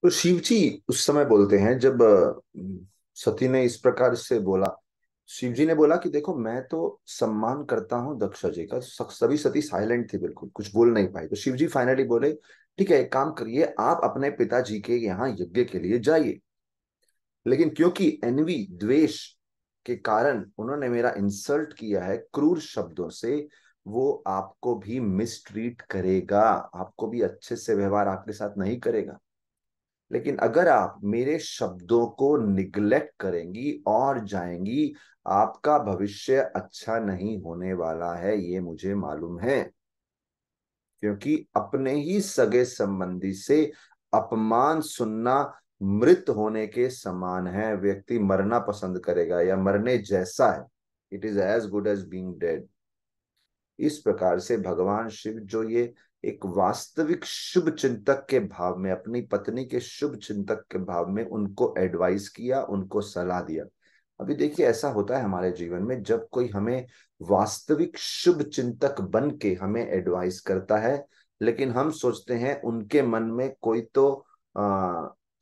तो शिव जी उस समय बोलते हैं जब सती ने इस प्रकार से बोला। शिव जी ने बोला कि देखो मैं तो सम्मान करता हूँ दक्ष जी का। सभी सती साइलेंट थी, बिल्कुल कुछ बोल नहीं पाई। तो शिव जी फाइनली बोले, ठीक है एक काम करिए, आप अपने पिताजी के यहाँ यज्ञ के लिए जाइए। लेकिन क्योंकि एनवी द्वेष के कारण उन्होंने मेरा इंसल्ट किया है क्रूर शब्दों से, वो आपको भी मिसट्रीट करेगा, आपको भी अच्छे से व्यवहार आपके साथ नहीं करेगा। लेकिन अगर आप मेरे शब्दों को निग्लेक्ट करेंगी और जाएंगी, आपका भविष्य अच्छा नहीं होने वाला है, ये मुझे मालूम है। क्योंकि अपने ही सगे संबंधी से अपमान सुनना मृत होने के समान है। व्यक्ति मरना पसंद करेगा या मरने जैसा है। It is as good as being dead. इस प्रकार से भगवान शिव जो ये एक वास्तविक शुभ चिंतक के भाव में, अपनी पत्नी के शुभ चिंतक के भाव में उनको एडवाइस किया, उनको सलाह दिया। अभी देखिए ऐसा होता है हमारे जीवन में, जब कोई हमें वास्तविक शुभ चिंतक बन के हमें एडवाइस करता है, लेकिन हम सोचते हैं उनके मन में कोई तो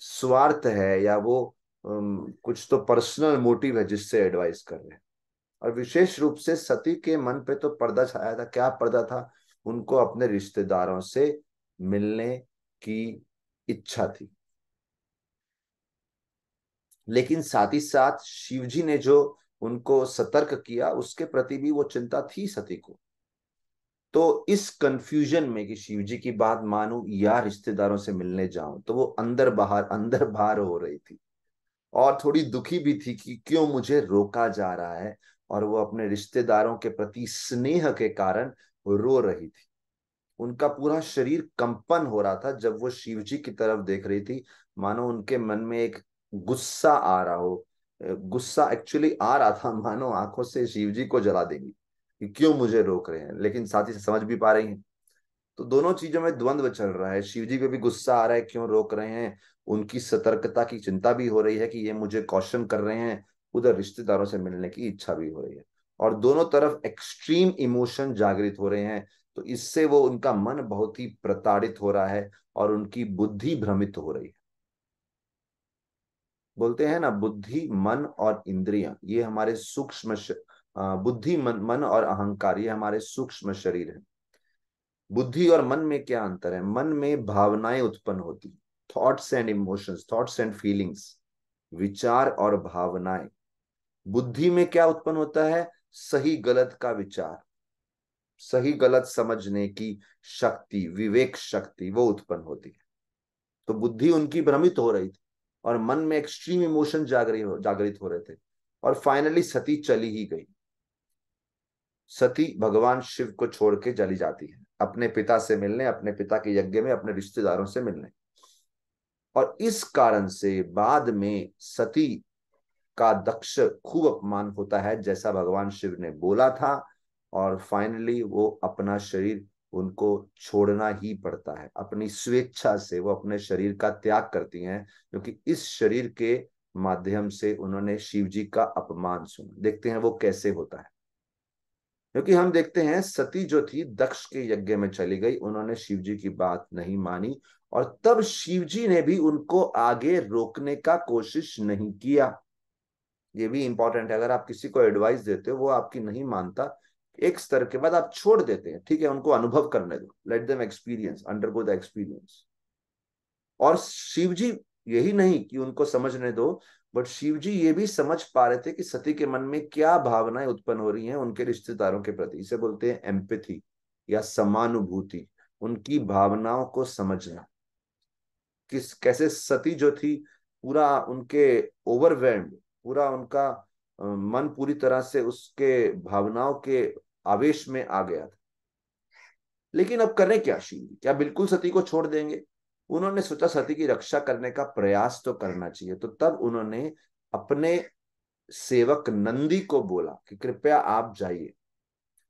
स्वार्थ है, या वो कुछ तो पर्सनल मोटिव है जिससे एडवाइस कर रहे हैं। और विशेष रूप से सती के मन पे तो पर्दा छाया था। क्या पर्दा था? उनको अपने रिश्तेदारों से मिलने की इच्छा थी। लेकिन साथ ही साथ शिवजी ने जो उनको सतर्क किया, उसके प्रति भी वो चिंता थी सती को। तो इस कंफ्यूजन में कि शिवजी की बात मानूं या रिश्तेदारों से मिलने जाऊं, तो वो अंदर बाहर हो रही थी। और थोड़ी दुखी भी थी कि क्यों मुझे रोका जा रहा है। और वो अपने रिश्तेदारों के प्रति स्नेह के कारण रो रही थी। उनका पूरा शरीर कंपन हो रहा था जब वो शिवजी की तरफ देख रही थी। मानो उनके मन में एक गुस्सा आ रहा हो। गुस्सा एक्चुअली आ रहा था, मानो आंखों से शिवजी को जला देंगी कि क्यों मुझे रोक रहे हैं, लेकिन साथ ही समझ भी पा रही हैं। तो दोनों चीजों में द्वंद्व चल रहा है। शिव जी पे भी गुस्सा आ रहा है, क्यों रोक रहे हैं। उनकी सतर्कता की चिंता भी हो रही है कि ये मुझे कॉशन कर रहे हैं। उधर रिश्तेदारों से मिलने की इच्छा भी हो रही है। और दोनों तरफ एक्सट्रीम इमोशन जागृत हो रहे हैं। तो इससे वो उनका मन बहुत ही प्रताड़ित हो रहा है और उनकी बुद्धि भ्रमित हो रही है। बोलते हैं ना, बुद्धि मन और इंद्रियां ये हमारे बुद्धि मन और अहंकार ये हमारे सूक्ष्म शरीर है। बुद्धि और मन में क्या अंतर है? मन में भावनाएं उत्पन्न होती, thoughts and emotions, thoughts and feelings, विचार और भावनाएं। बुद्धि में क्या उत्पन्न होता है? सही गलत का विचार, सही गलत समझने की शक्ति, विवेक शक्ति वो उत्पन्न होती है। तो बुद्धि उनकी भ्रमित हो रही थी और मन में एक्सट्रीम इमोशन जागृत हो रहे थे। और फाइनली सती चली ही गई। सती भगवान शिव को छोड़ के चली जाती है अपने पिता से मिलने, अपने पिता के यज्ञ में अपने रिश्तेदारों से मिलने। और इस कारण से बाद में सती का दक्ष खूब अपमान होता है, जैसा भगवान शिव ने बोला था। और फाइनली वो अपना शरीर उनको छोड़ना ही पड़ता है। अपनी स्वेच्छा से वो अपने शरीर का त्याग करती हैं, क्योंकि इस शरीर के माध्यम से उन्होंने शिव जी का अपमान सुना। देखते हैं वो कैसे होता है। क्योंकि हम देखते हैं सती जो थी दक्ष के यज्ञ में चली गई, उन्होंने शिव जी की बात नहीं मानी। और तब शिव जी ने भी उनको आगे रोकने का कोशिश नहीं किया। ये भी इंपॉर्टेंट है। अगर आप किसी को एडवाइस देते हो, वो आपकी नहीं मानता, एक स्तर के बाद आप छोड़ देते हैं, ठीक है उनको अनुभव करने दो, let them experience, undergo the experience. और शिव जी यही नहीं कि उनको समझने दो, बट शिव जी ये भी समझ पा रहे थे कि सती के मन में क्या भावनाएं उत्पन्न हो रही हैं उनके रिश्तेदारों के प्रति। इसे बोलते हैं एम्पैथी या समानुभूति, उनकी भावनाओं को समझना। किस कैसे सती जो थी, पूरा उनके ओवरवेल्म्ड, पूरा उनका मन पूरी तरह से उसके भावनाओं के आवेश में आ गया था। लेकिन अब करें क्या शिव जी? क्या बिल्कुल सती को छोड़ देंगे? उन्होंने सोचा सती की रक्षा करने का प्रयास तो करना चाहिए। तो तब उन्होंने अपने सेवक नंदी को बोला कि कृपया आप जाइए।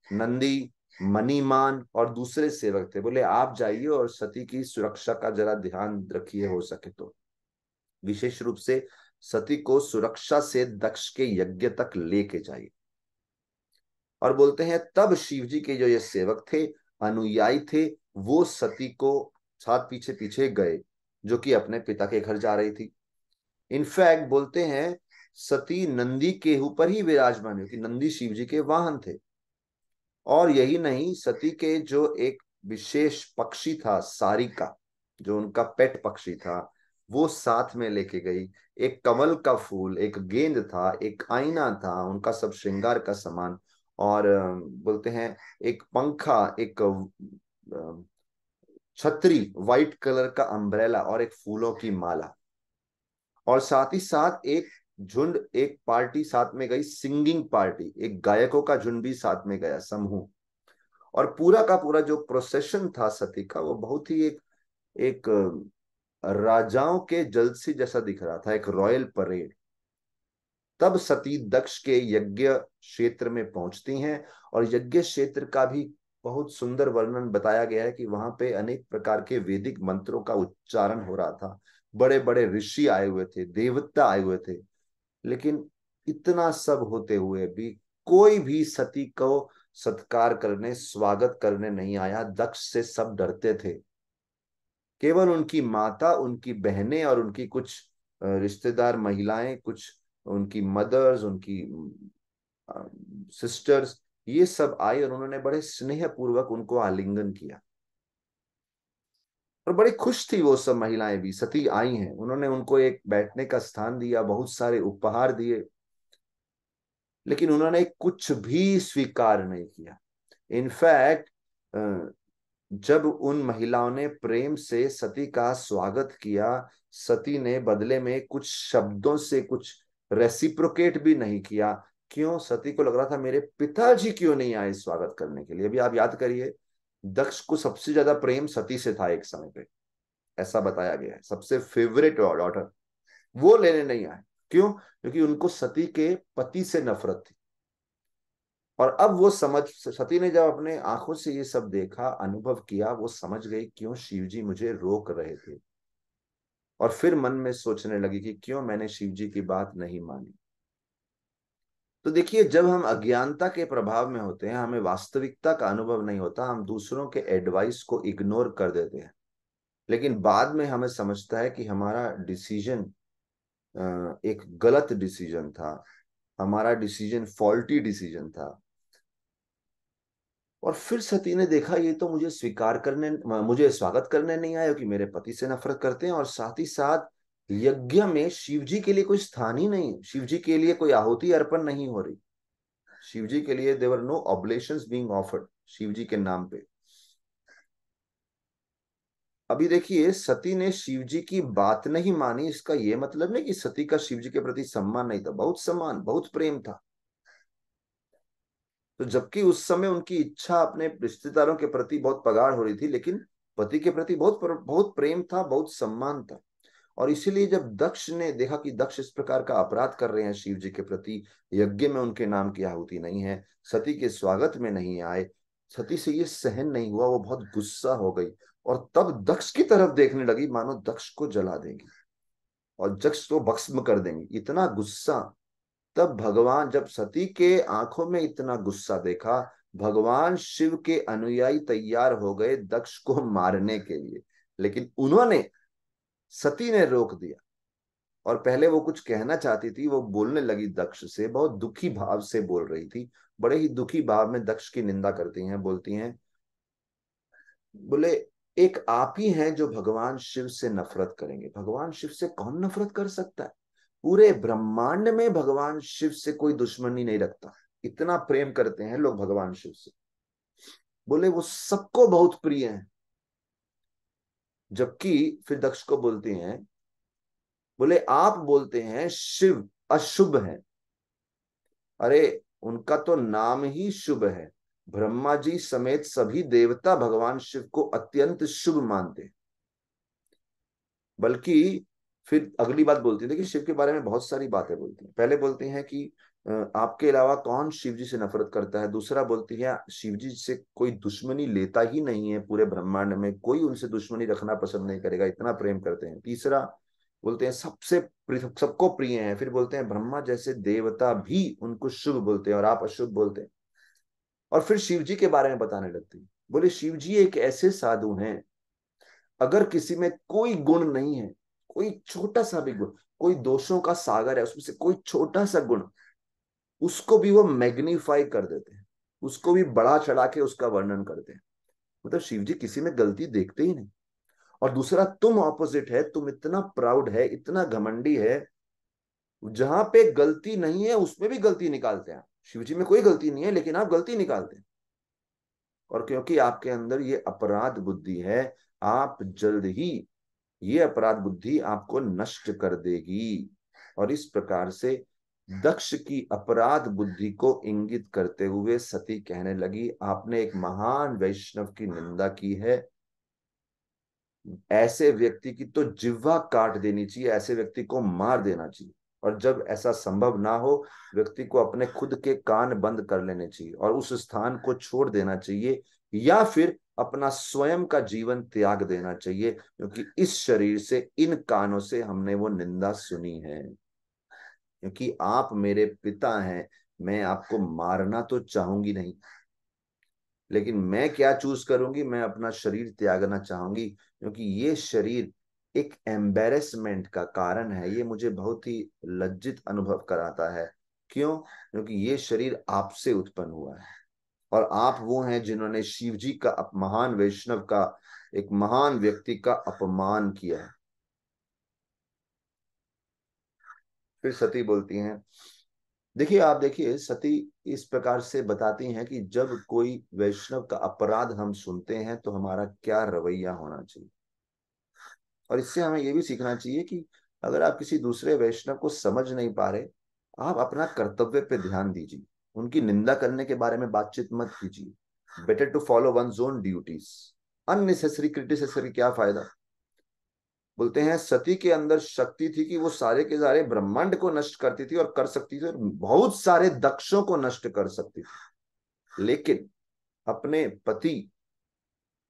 नंदी, मणिमान और दूसरे सेवक थे, बोले आप जाइए और सती की सुरक्षा का जरा ध्यान रखिए, हो सके तो विशेष रूप से सती को सुरक्षा से दक्ष के यज्ञ तक लेके जाइए। और बोलते हैं तब शिव जी के जो ये सेवक थे, अनुयायी थे, वो सती को साथ पीछे पीछे गए। जो कि अपने पिता के घर जा रही थी। इनफैक्ट बोलते हैं सती नंदी के ऊपर ही विराजमान, क्योंकि नंदी शिव जी के वाहन थे। और यही नहीं, सती के जो एक विशेष पक्षी था सारिका, जो उनका पेट पक्षी था, वो साथ में लेके गई। एक कमल का फूल, एक गेंद था, एक आईना था, उनका सब श्रृंगार का सामान। और बोलते हैं एक पंखा, एक छतरी, व्हाइट कलर का अम्ब्रेला और एक फूलों की माला। और साथ ही साथ एक झुंड, एक पार्टी साथ में गई, सिंगिंग पार्टी, एक गायकों का झुंड भी साथ में गया, समूह। और पूरा का पूरा जो प्रोसेशन था सती का, वो बहुत ही एक राजाओं के जलसे जैसा दिख रहा था, एक रॉयल परेड। तब सती दक्ष के यज्ञ क्षेत्र में पहुंचती हैं। और यज्ञ क्षेत्र का भी बहुत सुंदर वर्णन बताया गया है कि वहां पे अनेक प्रकार के वैदिक मंत्रों का उच्चारण हो रहा था। बड़े बड़े ऋषि आए हुए थे, देवता आए हुए थे। लेकिन इतना सब होते हुए भी कोई भी सती को सत्कार करने, स्वागत करने नहीं आया। दक्ष से सब डरते थे। केवल उनकी माता, उनकी बहनें और उनकी कुछ रिश्तेदार महिलाएं, कुछ उनकी मदर्स, उनकी सिस्टर्स, ये सब आई और उन्होंने बड़े स्नेह पूर्वक उनको आलिंगन किया। और बड़ी खुश थी वो सब महिलाएं भी, सती आई हैं, उन्होंने उनको एक बैठने का स्थान दिया, बहुत सारे उपहार दिए। लेकिन उन्होंने कुछ भी स्वीकार नहीं किया। इनफैक्ट जब उन महिलाओं ने प्रेम से सती का स्वागत किया, सती ने बदले में कुछ शब्दों से कुछ रेसिप्रोकेट भी नहीं किया। क्यों? सती को लग रहा था मेरे पिताजी क्यों नहीं आए स्वागत करने के लिए। अभी आप याद करिए, दक्ष को सबसे ज्यादा प्रेम सती से था एक समय पे, ऐसा बताया गया है, सबसे फेवरेट डॉटर। वो लेने नहीं आए। क्यों? क्योंकि उनको सती के पति से नफरत थी। और अब वो समझ, सती ने जब अपने आंखों से ये सब देखा, अनुभव किया, वो समझ गई क्यों शिवजी मुझे रोक रहे थे। और फिर मन में सोचने लगी कि क्यों मैंने शिवजी की बात नहीं मानी। तो देखिए, जब हम अज्ञानता के प्रभाव में होते हैं, हमें वास्तविकता का अनुभव नहीं होता, हम दूसरों के एडवाइस को इग्नोर कर देते हैं। लेकिन बाद में हमें समझता है कि हमारा डिसीजन एक गलत डिसीजन था, हमारा डिसीजन फॉल्टी डिसीजन था। और फिर सती ने देखा ये तो मुझे स्वीकार करने, मुझे स्वागत करने नहीं आया, कि मेरे पति से नफरत करते हैं। और साथ ही साथ यज्ञ में शिवजी के लिए कोई स्थान ही नहीं है, शिवजी के लिए कोई आहुति अर्पण नहीं हो रही, शिवजी के लिए there were no oblations being offered Shivji के नाम पे। अभी देखिए, सती ने शिवजी की बात नहीं मानी, इसका यह मतलब नहीं कि सती का शिवजी के प्रति सम्मान नहीं था, बहुत सम्मान, बहुत प्रेम था। तो जबकि उस समय उनकी इच्छा अपने रिश्तेदारों के प्रति बहुत प्रगाढ़ हो रही थी, लेकिन पति के प्रति बहुत बहुत प्रेम था, बहुत सम्मान था। और इसीलिए जब दक्ष ने देखा कि दक्ष इस प्रकार का अपराध कर रहे हैं शिव जी के प्रति, यज्ञ में उनके नाम की आहुति नहीं है, सती के स्वागत में नहीं आए, सती से ये सहन नहीं हुआ, वो बहुत गुस्सा हो गई। और तब दक्ष की तरफ देखने लगी मानो दक्ष को जला देंगी और दक्ष को भस्म कर देंगी, इतना गुस्सा। तब भगवान, जब सती के आंखों में इतना गुस्सा देखा, भगवान शिव के अनुयायी तैयार हो गए दक्ष को मारने के लिए। लेकिन उन्होंने, सती ने रोक दिया। और पहले वो कुछ कहना चाहती थी, वो बोलने लगी दक्ष से, बहुत दुखी भाव से बोल रही थी, बड़े ही दुखी भाव में दक्ष की निंदा करती हैं, बोलती हैं, बोले एक आप ही हैं जो भगवान शिव से नफरत करेंगे। भगवान शिव से कौन नफरत कर सकता है? पूरे ब्रह्मांड में भगवान शिव से कोई दुश्मनी नहीं रखता, इतना प्रेम करते हैं लोग भगवान शिव से। बोले वो सबको बहुत प्रिय हैं। जबकि फिर दक्ष को बोलती हैं, बोले आप बोलते हैं शिव अशुभ है। अरे, उनका तो नाम ही शुभ है। ब्रह्मा जी समेत सभी देवता भगवान शिव को अत्यंत शुभ मानते हैं। बल्कि फिर अगली बात बोलती है, देखिए शिव के बारे में बहुत सारी बातें बोलती हैं। पहले बोलती हैं कि आपके अलावा कौन शिव जी से नफरत करता है। दूसरा बोलती है शिव जी से कोई दुश्मनी लेता ही नहीं है, पूरे ब्रह्मांड में कोई उनसे दुश्मनी रखना पसंद नहीं करेगा, इतना प्रेम करते हैं। तीसरा बोलते हैं सबसे सबको प्रिय हैं। फिर बोलते हैं ब्रह्मा जैसे देवता भी उनको शुभ बोलते हैं और आप अशुभ बोलते हैं। और फिर शिव जी के बारे में बताने लगती है, बोले शिव जी एक ऐसे साधु हैं अगर किसी में कोई गुण नहीं है, कोई छोटा सा भी गुण, कोई दोषों का सागर है, उसमें से कोई छोटा सा गुण, उसको भी वो मैग्नीफाई कर देते हैं, उसको भी बढ़ा चढ़ा के उसका वर्णन करते हैं। मतलब शिव जी किसी में गलती देखते ही नहीं। और दूसरा, तुम ऑपोजिट है, तुम इतना प्राउड है, इतना घमंडी है, जहां पे गलती नहीं है उसमें भी गलती निकालते हैं। शिव जी में कोई गलती नहीं है लेकिन आप गलती निकालते हैं। और क्योंकि आपके अंदर ये अपराध बुद्धि है, आप जल्द ही, ये अपराध बुद्धि आपको नष्ट कर देगी। और इस प्रकार से दक्ष की अपराध बुद्धि को इंगित करते हुए सती कहने लगी, आपने एक महान वैष्णव की निंदा की है, ऐसे व्यक्ति की तो जिह्वा काट देनी चाहिए, ऐसे व्यक्ति को मार देना चाहिए। और जब ऐसा संभव ना हो, व्यक्ति को अपने खुद के कान बंद कर लेने चाहिए और उस स्थान को छोड़ देना चाहिए, या फिर अपना स्वयं का जीवन त्याग देना चाहिए, क्योंकि इस शरीर से, इन कानों से हमने वो निंदा सुनी है। क्योंकि आप मेरे पिता हैं, मैं आपको मारना तो चाहूंगी नहीं, लेकिन मैं क्या चूज करूंगी, मैं अपना शरीर त्यागना चाहूंगी, क्योंकि ये शरीर एक एम्बेरसमेंट का कारण है, ये मुझे बहुत ही लज्जित अनुभव कराता है। क्यों? क्योंकि ये शरीर आपसे उत्पन्न हुआ है, और आप वो हैं जिन्होंने शिव जी का, महान वैष्णव का, एक महान व्यक्ति का अपमान किया है। फिर सती बोलती हैं, देखिए आप देखिए, सती इस प्रकार से बताती हैं कि जब कोई वैष्णव का अपराध हम सुनते हैं तो हमारा क्या रवैया होना चाहिए। और इससे हमें यह भी सीखना चाहिए कि अगर आप किसी दूसरे वैष्णव को समझ नहीं पा रहे, आप अपना कर्तव्य पे ध्यान दीजिए, उनकी निंदा करने के बारे में बातचीत मत कीजिए। Better to follow one own duties, unnecessary criticism क्या फायदा। बोलते हैं सती के अंदर शक्ति थी कि वो सारे के सारे ब्रह्मांड को नष्ट करती थी और कर सकती थी, और बहुत सारे दक्षों को नष्ट कर सकती थी, लेकिन अपने पति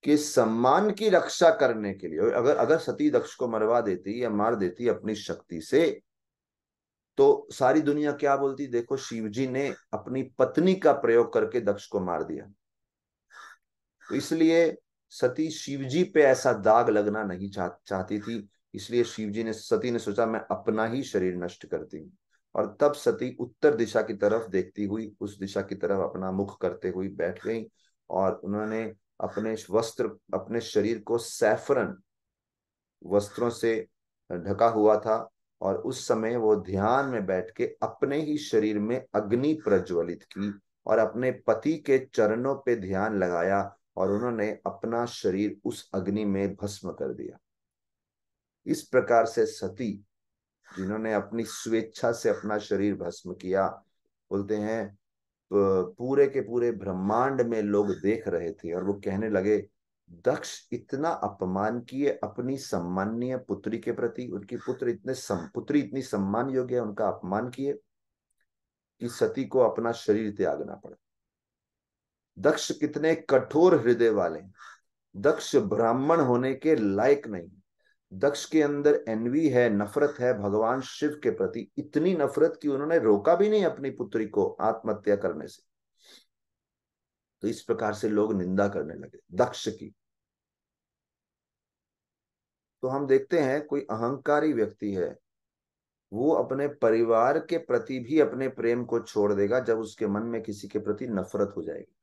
के सम्मान की रक्षा करने के लिए, अगर अगर सती दक्ष को मरवा देती या मार देती अपनी शक्ति से, तो सारी दुनिया क्या बोलती, देखो शिवजी ने अपनी पत्नी का प्रयोग करके दक्ष को मार दिया। तो इसलिए सती शिवजी पे ऐसा दाग लगना नहीं चाहती थी, इसलिए शिवजी ने, सती ने सोचा मैं अपना ही शरीर नष्ट करती हूँ। और तब सती उत्तर दिशा की तरफ देखती हुई, उस दिशा की तरफ अपना मुख करते हुई बैठ गई, और उन्होंने अपने वस्त्र, अपने शरीर को सैफरन वस्त्रों से ढका हुआ था, और उस समय वो ध्यान में बैठ के अपने ही शरीर में अग्नि प्रज्वलित की और अपने पति के चरणों पे ध्यान लगाया, और उन्होंने अपना शरीर उस अग्नि में भस्म कर दिया। इस प्रकार से सती, जिन्होंने अपनी स्वेच्छा से अपना शरीर भस्म किया, बोलते हैं पूरे के पूरे ब्रह्मांड में लोग देख रहे थे और वो कहने लगे, दक्ष इतना अपमान किए अपनी सम्माननीय पुत्री के प्रति, उनकी पुत्री इतनी सम्मान योग्य है, उनका अपमान किए कि सती को अपना शरीर त्यागना पड़ा। दक्ष कितने कठोर हृदय वाले, दक्ष ब्राह्मण होने के लायक नहीं, दक्ष के अंदर एनवी है, नफरत है भगवान शिव के प्रति, इतनी नफरत कि उन्होंने रोका भी नहीं अपनी पुत्री को आत्महत्या करने से। तो इस प्रकार से लोग निंदा करने लगे दक्ष की। तो हम देखते हैं कोई अहंकारी व्यक्ति है, वो अपने परिवार के प्रति भी अपने प्रेम को छोड़ देगा जब उसके मन में किसी के प्रति नफरत हो जाएगी।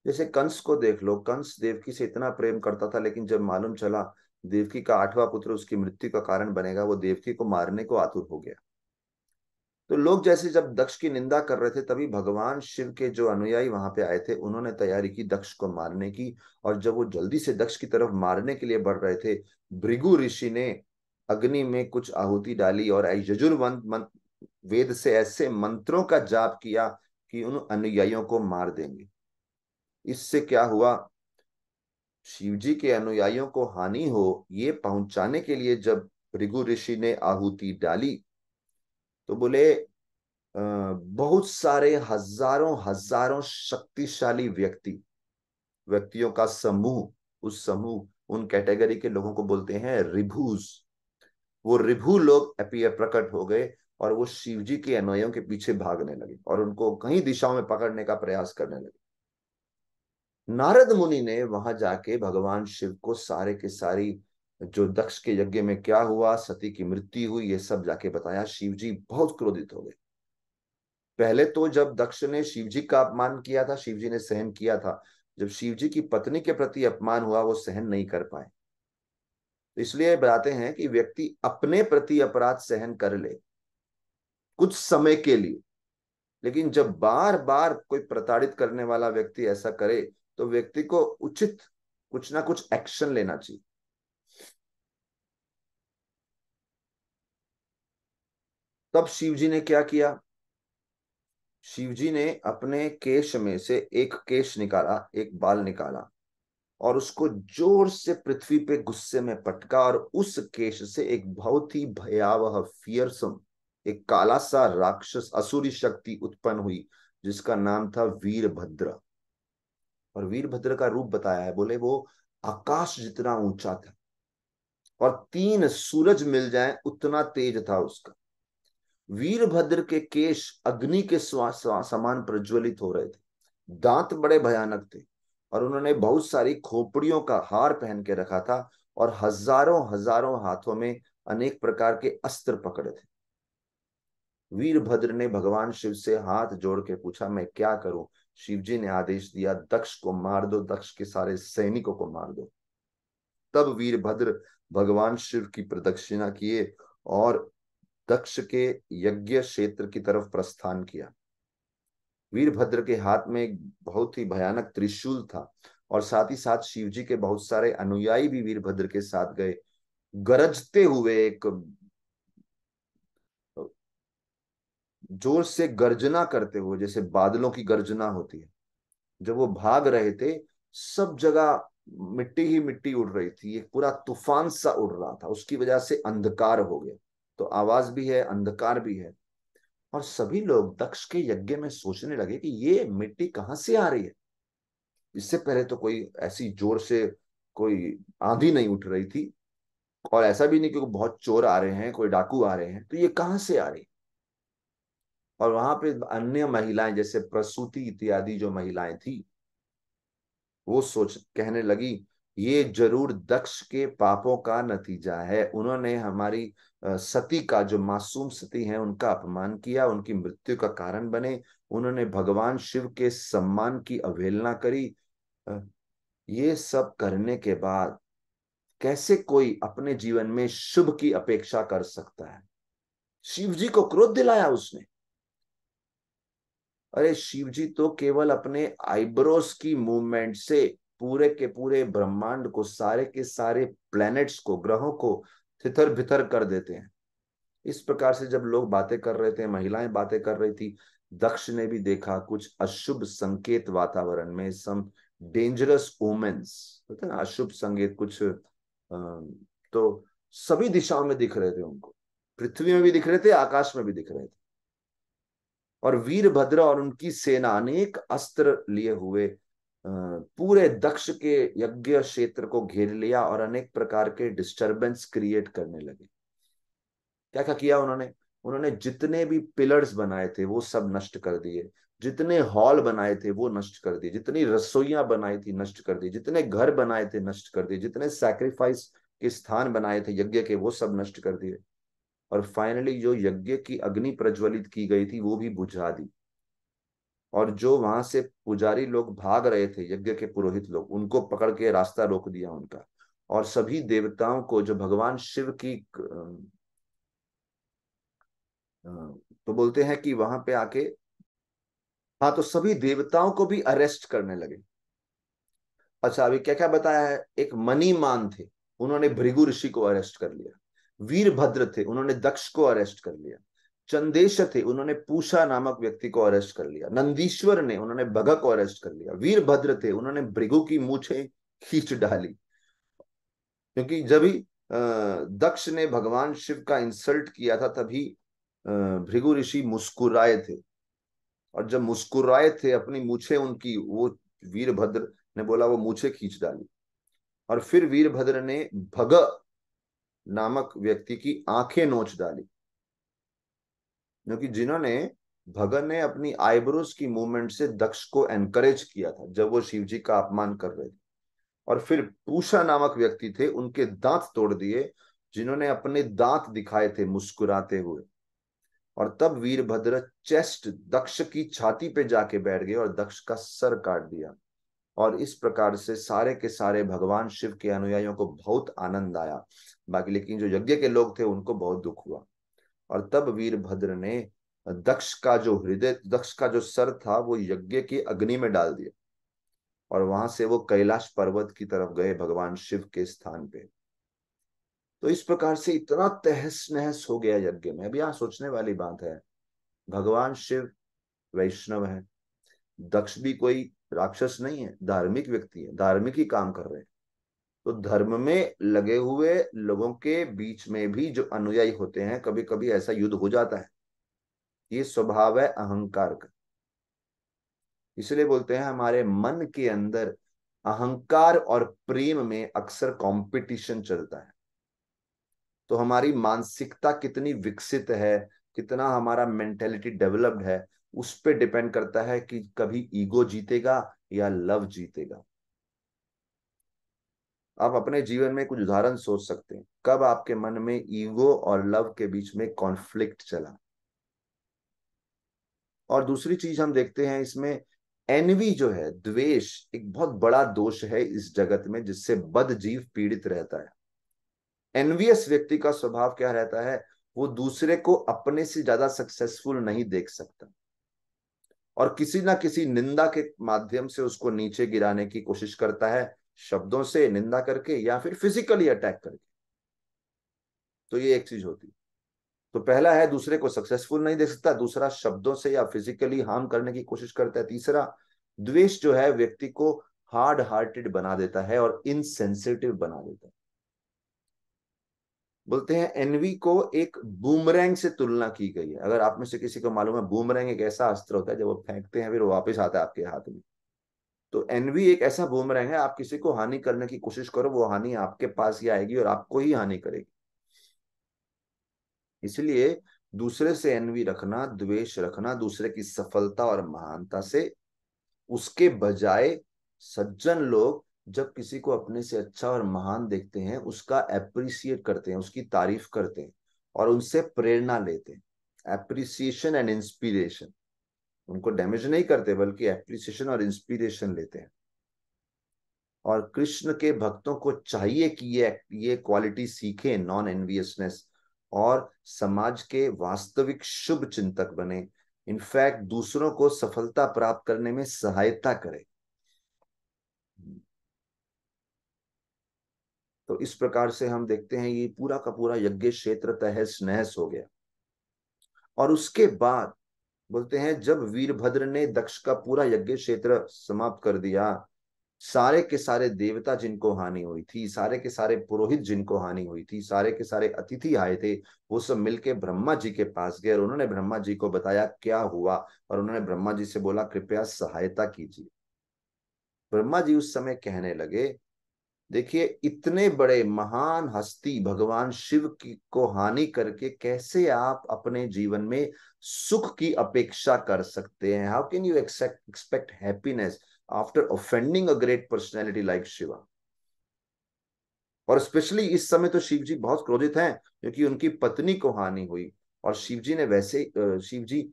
जैसे कंस को देख लो, कंस देवकी से इतना प्रेम करता था, लेकिन जब मालूम चला देवकी का 8वां पुत्र उसकी मृत्यु का कारण बनेगा, वो देवकी को मारने को आतुर हो गया। तो लोग जैसे जब दक्ष की निंदा कर रहे थे, तभी भगवान शिव के जो अनुयायी वहां पे आए थे, उन्होंने तैयारी की दक्ष को मारने की। और जब वो जल्दी से दक्ष की तरफ मारने के लिए बढ़ रहे थे, भृगु ऋषि ने अग्नि में कुछ आहुति डाली और वेद से ऐसे मंत्रों का जाप किया कि उन अनुयायियों को मार देंगे। इससे क्या हुआ, शिवजी के अनुयायियों को हानि हो ये पहुंचाने के लिए जब भृगु ऋषि ने आहुति डाली, तो बोले बहुत सारे हजारों हजारों शक्तिशाली व्यक्तियों का समूह, उस समूह, उन कैटेगरी के लोगों को बोलते हैं रिभुज। वो रिभु लोग अपीयर प्रकट हो गए और वो शिवजी के अनुयायियों के पीछे भागने लगे और उनको कई दिशाओं में पकड़ने का प्रयास करने लगे। नारद मुनि ने वहां जाके भगवान शिव को सारे के सारी जो दक्ष के यज्ञ में क्या हुआ, सती की मृत्यु हुई, ये सब जाके बताया। शिव जी बहुत क्रोधित हो गए। पहले तो जब दक्ष ने शिव जी का अपमान किया था, शिव जी ने सहन किया था। जब शिव जी की पत्नी के प्रति अपमान हुआ, वो सहन नहीं कर पाए। तो इसलिए बताते हैं कि व्यक्ति अपने प्रति अपराध सहन कर ले कुछ समय के लिए, लेकिन जब बार बार कोई प्रताड़ित करने वाला व्यक्ति ऐसा करे, तो व्यक्ति को उचित कुछ ना कुछ एक्शन लेना चाहिए। तब शिव जी ने क्या किया? शिव जी ने अपने केश में से एक केश निकाला, एक बाल निकाला, और उसको जोर से पृथ्वी पे गुस्से में पटका, और उस केश से एक बहुत ही भयावह फियरसम, एक काला सा राक्षस असुरी शक्ति उत्पन्न हुई, जिसका नाम था वीरभद्र। और वीरभद्र का रूप बताया है, बोले वो आकाश जितना ऊंचा था, और 3 सूरज मिल जाए उतना तेज था उसका। वीरभद्र के केश अग्नि के समान प्रज्वलित हो रहे थे, दांत बड़े भयानक थे, और उन्होंने बहुत सारी खोपड़ियों का हार पहन के रखा था, और हजारों हजारों हाथों में अनेक प्रकार के अस्त्र पकड़े थे। वीरभद्र ने भगवान शिव से हाथ जोड़ के पूछा, मैं क्या करूं? शिव जी ने आदेश दिया, दक्ष को मार दो, दक्ष के सारे सैनिकों को मार दो। तब वीरभद्र भगवान शिव की प्रदक्षिणा किए और दक्ष के यज्ञ क्षेत्र की तरफ प्रस्थान किया। वीरभद्र के हाथ में एक बहुत ही भयानक त्रिशूल था, और साथ ही साथ शिव जी के बहुत सारे अनुयायी भी वीरभद्र के साथ गए। गरजते हुए, एक जोर से गर्जना करते हुए, जैसे बादलों की गर्जना होती है, जब वो भाग रहे थे, सब जगह मिट्टी ही मिट्टी उड़ रही थी, एक पूरा तूफान सा उड़ रहा था, उसकी वजह से अंधकार हो गया। तो आवाज भी है, अंधकार भी है, और सभी लोग दक्ष के यज्ञ में सोचने लगे कि ये मिट्टी कहाँ से आ रही है। इससे पहले तो कोई ऐसी जोर से कोई आंधी नहीं उठ रही थी, और ऐसा भी नहीं कि बहुत चोर आ रहे हैं, कोई डाकू आ रहे हैं, तो ये कहाँ से आ रही है? और वहां पे अन्य महिलाएं, जैसे प्रसूति इत्यादि जो महिलाएं थी, वो सोच कहने लगी, ये जरूर दक्ष के पापों का नतीजा है। उन्होंने हमारी सती का, जो मासूम सती है, उनका अपमान किया, उनकी मृत्यु का कारण बने। उन्होंने भगवान शिव के सम्मान की अवहेलना करी। अ, ये सब करने के बाद कैसे कोई अपने जीवन में शुभ की अपेक्षा कर सकता है? शिव जी को क्रोध दिलाया उसने। अरे शिव जी तो केवल अपने आईब्रोस की मूवमेंट से पूरे के पूरे ब्रह्मांड को, सारे के सारे प्लैनेट्स को, ग्रहों को तितर बितर कर देते हैं। इस प्रकार से जब लोग बातें कर रहे थे, महिलाएं बातें कर रही थी, दक्ष ने भी देखा कुछ अशुभ संकेत वातावरण में, सम डेंजरस ओमेन्स होते हैं ना, अशुभ संकेत कुछ, तो सभी दिशाओं में दिख रहे थे उनको। पृथ्वी में भी दिख रहे थे, आकाश में भी दिख रहे थे। और वीरभद्र और उनकी सेना अनेक अस्त्र लिए हुए पूरे दक्ष के यज्ञ क्षेत्र को घेर लिया, और अनेक प्रकार के डिस्टरबेंस क्रिएट करने लगे। क्या क्या किया उन्होंने? उन्होंने जितने भी पिलर्स बनाए थे वो सब नष्ट कर दिए, जितने हॉल बनाए थे वो नष्ट कर दिए, जितनी रसोइयां बनाई थी नष्ट कर दी, जितने घर बनाए थे नष्ट कर दिए, जितने सैक्रिफाइस के स्थान बनाए थे यज्ञ के, वो सब नष्ट कर दिए। और फाइनली जो यज्ञ की अग्नि प्रज्वलित की गई थी, वो भी बुझा दी। और जो वहां से पुजारी लोग भाग रहे थे, यज्ञ के पुरोहित लोग, उनको पकड़ के रास्ता रोक दिया उनका। और सभी देवताओं को, जो भगवान शिव की तो बोलते हैं कि वहां पे आके, हाँ, तो सभी देवताओं को भी अरेस्ट करने लगे। अच्छा, अभी क्या क्या बताया है? एक मणिमान थे, उन्होंने भृगु ऋषि को अरेस्ट कर लिया। वीरभद्र थे, उन्होंने दक्ष को अरेस्ट कर लिया। चंदेश थे, उन्होंने पूषा नामक व्यक्ति को अरेस्ट कर लिया। नंदीश्वर ने, उन्होंने भगत को अरेस्ट कर लिया। वीरभद्र थे, उन्होंने भृगु की मूछें खींच डाली। क्योंकि जब ही दक्ष ने भगवान शिव का इंसल्ट किया था, तभी भृगु ऋषि मुस्कुराए थे, और जब मुस्कुराए थे, अपनी मूछें उनकी, वो वीरभद्र ने बोला वो मूछें खींच डाली। और फिर वीरभद्र ने भग नामक व्यक्ति की आंखें नोच डाली, क्योंकि जिन्होंने भगत ने अपनी आईब्रोज की मूवमेंट से दक्ष को एनकरेज किया था जब वो शिव जी का अपमान कर रहे थे। और फिर पूषा नामक व्यक्ति थे, उनके दांत तोड़ दिए, जिन्होंने अपने दांत दिखाए थे मुस्कुराते हुए। और तब वीरभद्र चेस्ट दक्ष की छाती पे जाके बैठ गए और दक्ष का सर काट दिया। और इस प्रकार से सारे के सारे भगवान शिव के अनुयायियों को बहुत आनंद आया। बाकी लेकिन जो यज्ञ के लोग थे उनको बहुत दुख हुआ। और तब वीरभद्र ने दक्ष का जो सर था वो यज्ञ की अग्नि में डाल दिया। और वहां से वो कैलाश पर्वत की तरफ गए, भगवान शिव के स्थान पे। तो इस प्रकार से इतना तहस नहस हो गया यज्ञ में। अब यहाँ सोचने वाली बात है, भगवान शिव वैष्णव है, दक्ष भी कोई राक्षस नहीं है, धार्मिक व्यक्ति है, धार्मिक ही काम कर रहे हैं। तो धर्म में लगे हुए लोगों के बीच में भी जो अनुयायी होते हैं, कभी कभी ऐसा युद्ध हो जाता है। ये स्वभाव है अहंकार का। इसलिए बोलते हैं हमारे मन के अंदर अहंकार और प्रेम में अक्सर कंपटीशन चलता है। तो हमारी मानसिकता कितनी विकसित है, कितना हमारा मेंटेलिटी डेवलप्ड है, उस पे डिपेंड करता है कि कभी ईगो जीतेगा या लव जीतेगा। आप अपने जीवन में कुछ उदाहरण सोच सकते हैं, कब आपके मन में ईगो और लव के बीच में कॉन्फ्लिक्ट चला। और दूसरी चीज हम देखते हैं इसमें, एनवी जो है, द्वेष, एक बहुत बड़ा दोष है इस जगत में जिससे बद जीव पीड़ित रहता है। एनवियस व्यक्ति का स्वभाव क्या रहता है, वो दूसरे को अपने से ज्यादा सक्सेसफुल नहीं देख सकता और किसी ना किसी निंदा के माध्यम से उसको नीचे गिराने की कोशिश करता है, शब्दों से निंदा करके या फिर फिजिकली अटैक करके। तो ये एक चीज होती है। तो पहला है दूसरे को सक्सेसफुल नहीं देख सकता, दूसरा शब्दों से या फिजिकली हार्म करने की कोशिश करता है, तीसरा द्वेष जो है व्यक्ति को हार्ड हार्टेड बना देता है और इनसेंसिटिव बना देता है। बोलते हैं एनवी को एक बूमरैंग से तुलना की गई है। अगर आप में से किसी को मालूम है, बूमरैंग एक ऐसा अस्त्र होता है जब वो फेंकते हैं फिर वो वापस आता है आपके हाथ में। तो एनवी एक ऐसा बूमरैंग है, आप किसी को हानि करने की कोशिश करो, वो हानि आपके पास ही आएगी और आपको ही हानि करेगी। इसलिए दूसरे से एनवी रखना, द्वेष रखना, दूसरे की सफलता और महानता से, उसके बजाय सज्जन लोग जब किसी को अपने से अच्छा और महान देखते हैं उसका एप्रिसिएट करते हैं, उसकी तारीफ करते हैं और उनसे प्रेरणा लेते हैं। एप्रिसिएशन एंड इंस्पिरेशन, उनको डैमेज नहीं करते बल्कि एप्रिसिएशन और इंस्पिरेशन लेते हैं। और कृष्ण के भक्तों को चाहिए कि ये क्वालिटी सीखें, नॉन एनवियसनेस, और समाज के वास्तविक शुभ चिंतक बने, इनफैक्ट दूसरों को सफलता प्राप्त करने में सहायता करें। तो इस प्रकार से हम देखते हैं ये पूरा का पूरा यज्ञ क्षेत्र तहस नहस हो गया। और उसके बाद बोलते हैं जब वीरभद्र ने दक्ष का पूरा यज्ञ क्षेत्र समाप्त कर दिया, सारे के सारे देवता जिनको हानि हुई थी, सारे के सारे पुरोहित जिनको हानि हुई थी, सारे के सारे अतिथि आए थे, वो सब मिलके ब्रह्मा जी के पास गए और उन्होंने ब्रह्मा जी को बताया क्या हुआ। और उन्होंने ब्रह्मा जी से बोला कृपया सहायता कीजिए। ब्रह्मा जी उस समय कहने लगे, देखिए इतने बड़े महान हस्ती भगवान शिव की को हानि करके कैसे आप अपने जीवन में सुख की अपेक्षा कर सकते हैं? How can you expect happiness after offending a great personality like Shiva? और स्पेशली इस समय तो शिव जी बहुत क्रोधित हैं क्योंकि उनकी पत्नी को हानि हुई। और शिव जी ने वैसे शिव जी,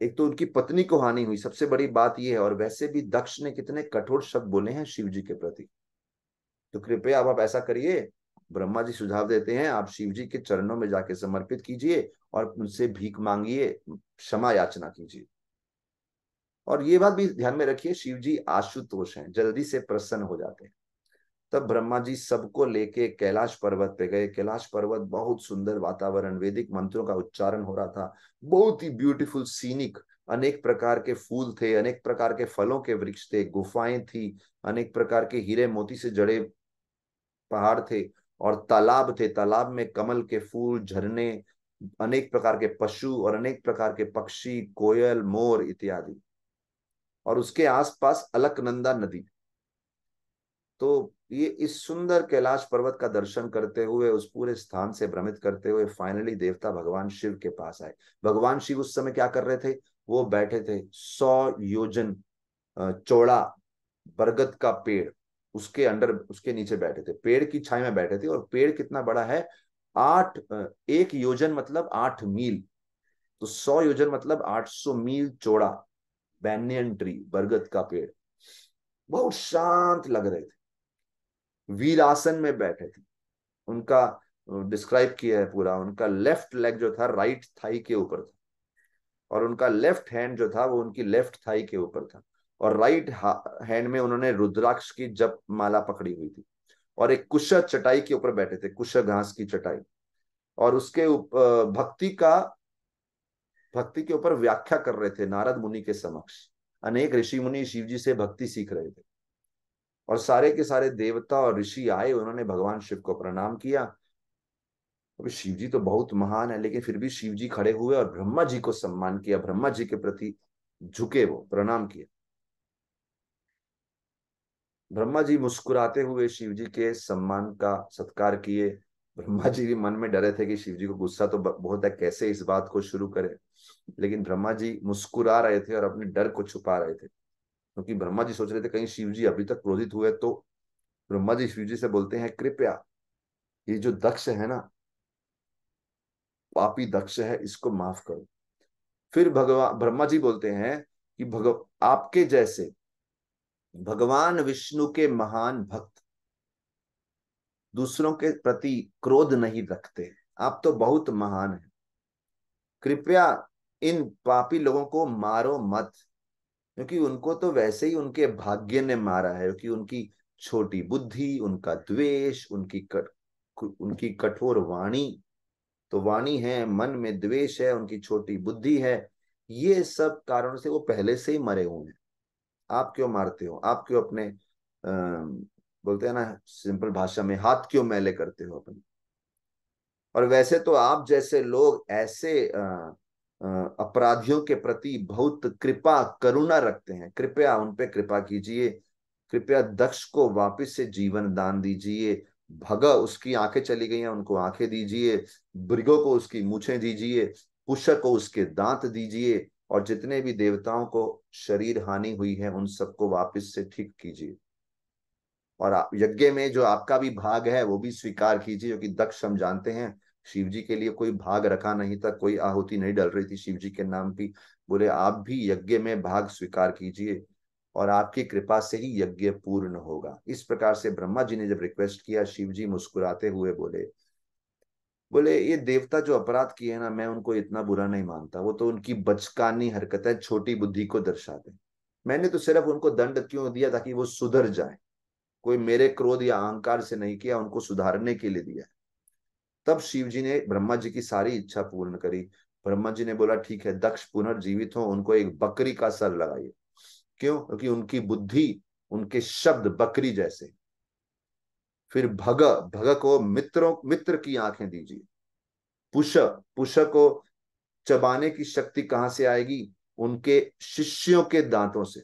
एक तो उनकी पत्नी को हानि हुई, सबसे बड़ी बात यह है, और वैसे भी दक्ष ने कितने कठोर शब्द बोले हैं शिव जी के प्रति। तो कृपया आप ऐसा करिए, ब्रह्मा जी सुझाव देते हैं आप शिव जी के चरणों में जाके समर्पित कीजिए और उनसे भीख मांगिए, क्षमा याचना कीजिए। और ये बात भी ध्यान में रखिए, शिव जी आशुतोष हैं, जल्दी से प्रसन्न हो जाते हैं। तब ब्रह्मा जी सबको लेके कैलाश पर्वत पे गए। कैलाश पर्वत बहुत सुंदर वातावरण, वैदिक मंत्रों का उच्चारण हो रहा था, बहुत ही ब्यूटीफुल सीनिक, अनेक प्रकार के फूल थे, अनेक प्रकार के फलों के वृक्ष थे, गुफाएं थी, अनेक प्रकार के हीरे मोती से जड़े पहाड़ थे और तालाब थे। तालाब में कमल के फूल, झरने, अनेक प्रकार के पशु और अनेक प्रकार के पक्षी, कोयल, मोर इत्यादि। और उसके आसपास अलकनंदा नदी। तो ये इस सुंदर कैलाश पर्वत का दर्शन करते हुए, उस पूरे स्थान से भ्रमित करते हुए फाइनली देवता भगवान शिव के पास आए। भगवान शिव उस समय क्या कर रहे थे? वो बैठे थे 100 योजन चौड़ा बरगद का पेड़, उसके अंडर, उसके नीचे बैठे थे, पेड़ की छाया में बैठे थे। और पेड़ कितना बड़ा है? 1 योजन मतलब 8 मील, तो 100 योजन मतलब 800 मील चौड़ा बैनियन ट्री, बरगद का पेड़। बहुत शांत लग रहे थे, वीरासन में बैठे थे। उनका डिस्क्राइब किया है पूरा, उनका लेफ्ट लेग जो था राइट थाई के ऊपर था, और उनका लेफ्ट हैंड जो था वो उनकी लेफ्ट थाई के ऊपर था, और राइट हैंड में उन्होंने रुद्राक्ष की जप माला पकड़ी हुई थी, और एक कुश चटाई के ऊपर बैठे थे, कुश घास की चटाई। और उसके ऊपर भक्ति के ऊपर व्याख्या कर रहे थे नारद मुनि के समक्ष। अनेक ऋषि मुनि शिव जी से भक्ति सीख रहे थे, और सारे के सारे देवता और ऋषि आए, उन्होंने भगवान शिव को प्रणाम किया। अभी शिव जी तो बहुत महान है, लेकिन फिर भी शिव जी खड़े हुए और ब्रह्मा जी को सम्मान किया, ब्रह्मा जी के प्रति झुके, वो प्रणाम किया। ब्रह्मा जी मुस्कुराते हुए शिव जी के सम्मान का सत्कार किए। ब्रह्मा जी भी मन में डरे थे कि शिव जी को गुस्सा तो बहुत है, कैसे इस बात को शुरू करें, लेकिन ब्रह्मा जी मुस्कुरा रहे थे और अपने डर को छुपा रहे थे, क्योंकि ब्रह्मा जी सोच रहे थे कहीं शिव जी अभी तक क्रोधित हुए तो। ब्रह्मा जी शिव जी से बोलते हैं, कृपया ये जो दक्ष है ना, पापी दक्ष है, इसको माफ करो। फिर भगवान ब्रह्मा जी बोलते हैं कि आपके जैसे भगवान विष्णु के महान भक्त दूसरों के प्रति क्रोध नहीं रखते, आप तो बहुत महान हैं, कृपया इन पापी लोगों को मारो मत, क्योंकि उनको तो वैसे ही उनके भाग्य ने मारा है, क्योंकि उनकी छोटी बुद्धि, उनका द्वेष, उनकी कठोर वाणी, तो वाणी है, मन में द्वेष है, उनकी छोटी बुद्धि है, ये सब कारणों से वो पहले से ही मरे हुए हैं। आप क्यों मारते हो? आप क्यों अपने बोलते हैं ना सिंपल भाषा में, हाथ क्यों मैले करते हो अपने? और वैसे तो आप जैसे लोग ऐसे अपराधियों के प्रति बहुत कृपा करुणा रखते हैं, कृपया उन पे कृपा कीजिए, कृपया दक्ष को वापस से जीवन दान दीजिए, भग उसकी आंखें चली गई हैं, उनको आंखें दीजिए, भृगु को उसकी मूछें दीजिए, पुष्य को उसके दांत दीजिए, और जितने भी देवताओं को शरीर हानि हुई है उन सबको वापस से ठीक कीजिए। और आप यज्ञ में जो आपका भी भाग है वो भी स्वीकार कीजिए, क्योंकि दक्ष हम जानते हैं शिव जी के लिए कोई भाग रखा नहीं था, कोई आहुति नहीं डल रही थी शिव जी के नाम की। बोले आप भी यज्ञ में भाग स्वीकार कीजिए, और आपकी कृपा से ही यज्ञ पूर्ण होगा। इस प्रकार से ब्रह्मा जी ने जब रिक्वेस्ट किया, शिव जी मुस्कुराते हुए बोले, बोले ये देवता जो अपराध किए हैं ना, मैं उनको इतना बुरा नहीं मानता, वो तो उनकी बचकानी हरकत है, छोटी बुद्धि को दर्शाते हैं। मैंने तो सिर्फ उनको दंड क्यों दिया, ताकि वो सुधर जाए, कोई मेरे क्रोध या अहंकार से नहीं किया, उनको सुधारने के लिए दिया। तब शिव जी ने ब्रह्मा जी की सारी इच्छा पूर्ण करी। ब्रह्मा जी ने बोला ठीक है, दक्ष पुनर्जीवित हो, उनको एक बकरी का सर लगाइए। क्यों? क्योंकि उनकी बुद्धि, उनके शब्द बकरी जैसे। फिर भग भग को मित्र की आंखें दीजिए। पुष पुष को चबाने की शक्ति कहां से आएगी? उनके शिष्यों के दांतों से।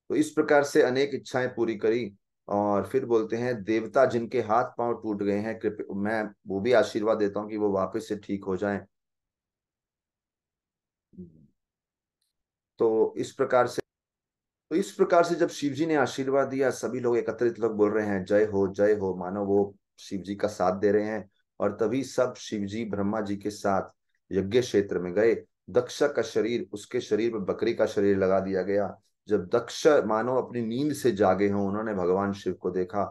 तो इस प्रकार से अनेक इच्छाएं पूरी करी। और फिर बोलते हैं, देवता जिनके हाथ पांव टूट गए हैं, कृपया मैं वो भी आशीर्वाद देता हूं कि वो वापस से ठीक हो जाएं। तो इस प्रकार से जब शिव जी ने आशीर्वाद दिया, सभी लोग एकत्रित लोग बोल रहे हैं जय हो जय हो, मानो वो शिव जी का साथ दे रहे हैं। और तभी सब शिव जी ब्रह्मा जी के साथ यज्ञ क्षेत्र में गए। दक्ष का शरीर, उसके शरीर पर बकरी का शरीर लगा दिया गया। जब दक्ष मानो अपनी नींद से जागे हों, उन्होंने भगवान शिव को देखा।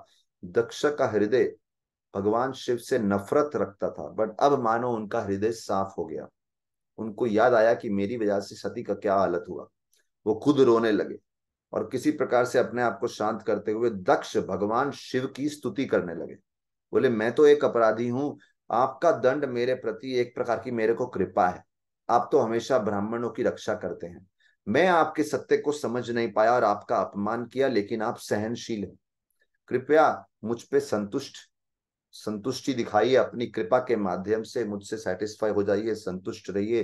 दक्ष का हृदय भगवान शिव से नफरत रखता था, बट अब मानो उनका हृदय साफ हो गया। उनको याद आया कि मेरी वजह से सती का क्या हालत हुआ। वो खुद रोने लगे, और किसी प्रकार से अपने आप को शांत करते हुए दक्ष भगवान शिव की स्तुति करने लगे। बोले मैं तो एक अपराधी हूं, आपका दंड मेरे प्रति एक प्रकार की मेरे को कृपा है, आप तो हमेशा ब्राह्मणों की रक्षा करते हैं। मैं आपके सत्य को समझ नहीं पाया और आपका अपमान किया, लेकिन आप सहनशील हैं, कृपया मुझ पे संतुष्टि दिखाइए, अपनी कृपा के माध्यम से मुझसे सेटिस्फाई हो जाइए, संतुष्ट रहिए।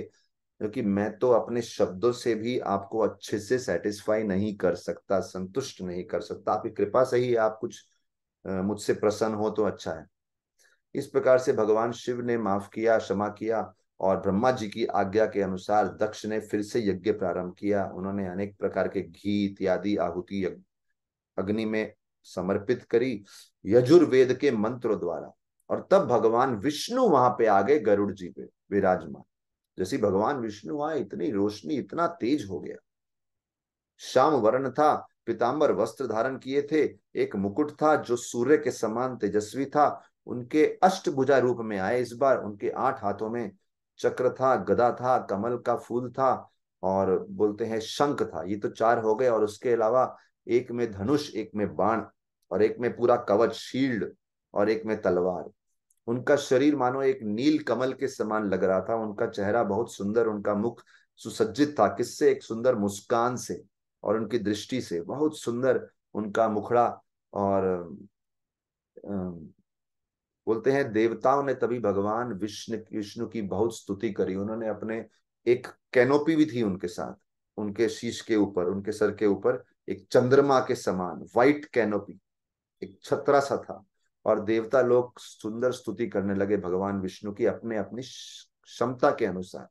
क्योंकि मैं तो अपने शब्दों से भी आपको अच्छे से सेटिस्फाई नहीं कर सकता, संतुष्ट नहीं कर सकता। आपकी कृपा से ही आप कुछ मुझसे प्रसन्न हो तो अच्छा है। इस प्रकार से भगवान शिव ने माफ किया, क्षमा किया, और ब्रह्मा जी की आज्ञा के अनुसार दक्ष ने फिर से यज्ञ प्रारंभ किया। उन्होंने अनेक प्रकार के घी इत्यादि आहुति अग्नि में समर्पित करी यजुर्वेद के मंत्र द्वारा। और तब भगवान विष्णु वहां पे आ गए, गरुड़ जी पे विराजमान। जैसे भगवान विष्णु आए, इतनी रोशनी, इतना तेज हो गया। श्याम वर्ण था, पीतांबर वस्त्र धारण किए थे, एक मुकुट था जो सूर्य के समान तेजस्वी था। उनके अष्टभुजा रूप में आए इस बार। उनके 8 हाथों में चक्र था, गदा था, कमल का फूल था, और बोलते हैं शंख था। ये तो 4 हो गए, और उसके अलावा एक में धनुष, एक में बाण, और एक में पूरा कवच शील्ड, और एक में तलवार। उनका शरीर मानो एक नील कमल के समान लग रहा था। उनका चेहरा बहुत सुंदर, उनका मुख सुसज्जित था, किससे? एक सुंदर मुस्कान से, और उनकी दृष्टि से बहुत सुंदर उनका मुखड़ा। और बोलते हैं देवताओं ने तभी भगवान विष्णु की बहुत स्तुति करी। उन्होंने अपने, एक कैनोपी भी थी उनके साथ, उनके शीश के ऊपर, उनके सर के ऊपर एक चंद्रमा के समान व्हाइट कैनोपी, एक छतरा सा था। और देवता लोग सुंदर स्तुति करने लगे भगवान विष्णु की, अपने अपनी क्षमता के अनुसार।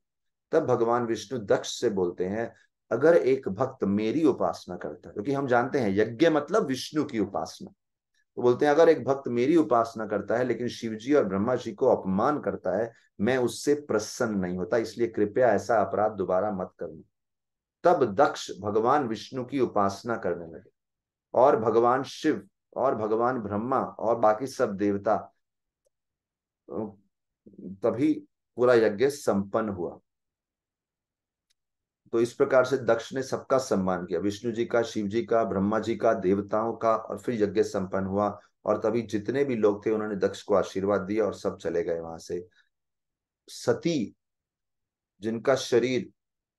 तब भगवान विष्णु दक्ष से बोलते हैं, अगर एक भक्त मेरी उपासना करता है, क्योंकि हम जानते हैं यज्ञ मतलब विष्णु की उपासना, तो बोलते हैं अगर एक भक्त मेरी उपासना करता है लेकिन शिव जी और ब्रह्मा जी को अपमान करता है, मैं उससे प्रसन्न नहीं होता, इसलिए कृपया ऐसा अपराध दोबारा मत करना। तब दक्ष भगवान विष्णु की उपासना करने लगे, और भगवान शिव और भगवान ब्रह्मा और बाकी सब देवता, तभी पूरा यज्ञ संपन्न हुआ। तो इस प्रकार से दक्ष ने सबका सम्मान किया, विष्णु जी का, शिव जी का, ब्रह्मा जी का, देवताओं का, और फिर यज्ञ संपन्न हुआ। और तभी जितने भी लोग थे उन्होंने दक्ष को आशीर्वाद दिया और सब चले गए वहां से। सती, जिनका शरीर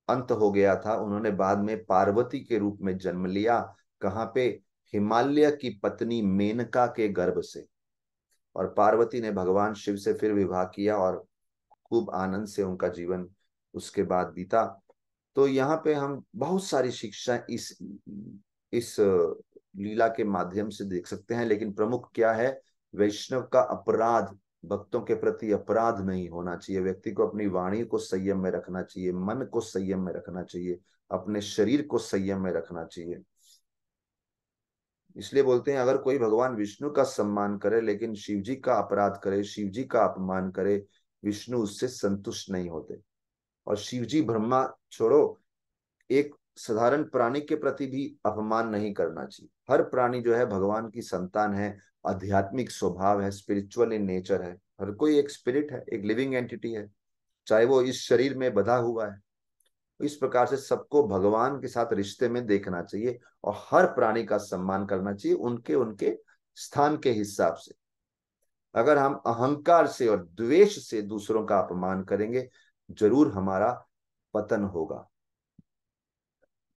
अंत हो गया था, उन्होंने बाद में पार्वती के रूप में जन्म लिया। कहाँ पे? हिमालय की पत्नी मेनका के गर्भ से। और पार्वती ने भगवान शिव से फिर विवाह किया, और खूब आनंद से उनका जीवन उसके बाद बीता। तो यहाँ पे हम बहुत सारी शिक्षा इस लीला के माध्यम से देख सकते हैं। लेकिन प्रमुख क्या है? वैष्णव का अपराध, भक्तों के प्रति अपराध नहीं होना चाहिए। व्यक्ति को अपनी वाणी को संयम में रखना चाहिए, मन को संयम में रखना चाहिए, अपने शरीर को संयम में रखना चाहिए। इसलिए बोलते हैं अगर कोई भगवान विष्णु का सम्मान करे लेकिन शिव जी का अपराध करे, शिव जी का अपमान करे, विष्णु उससे संतुष्ट नहीं होते। और शिव जी ब्रह्मा छोड़ो, एक साधारण प्राणी के प्रति भी अपमान नहीं करना चाहिए। हर प्राणी जो है भगवान की संतान है, आध्यात्मिक स्वभाव है, स्पिरिचुअल इन नेचर है। हर कोई एक स्पिरिट है, एक लिविंग एंटिटी है, चाहे वो इस शरीर में बंधा हुआ है। इस प्रकार से सबको भगवान के साथ रिश्ते में देखना चाहिए, और हर प्राणी का सम्मान करना चाहिए उनके उनके स्थान के हिसाब से। अगर हम अहंकार से और द्वेष से दूसरों का अपमान करेंगे, जरूर हमारा पतन होगा।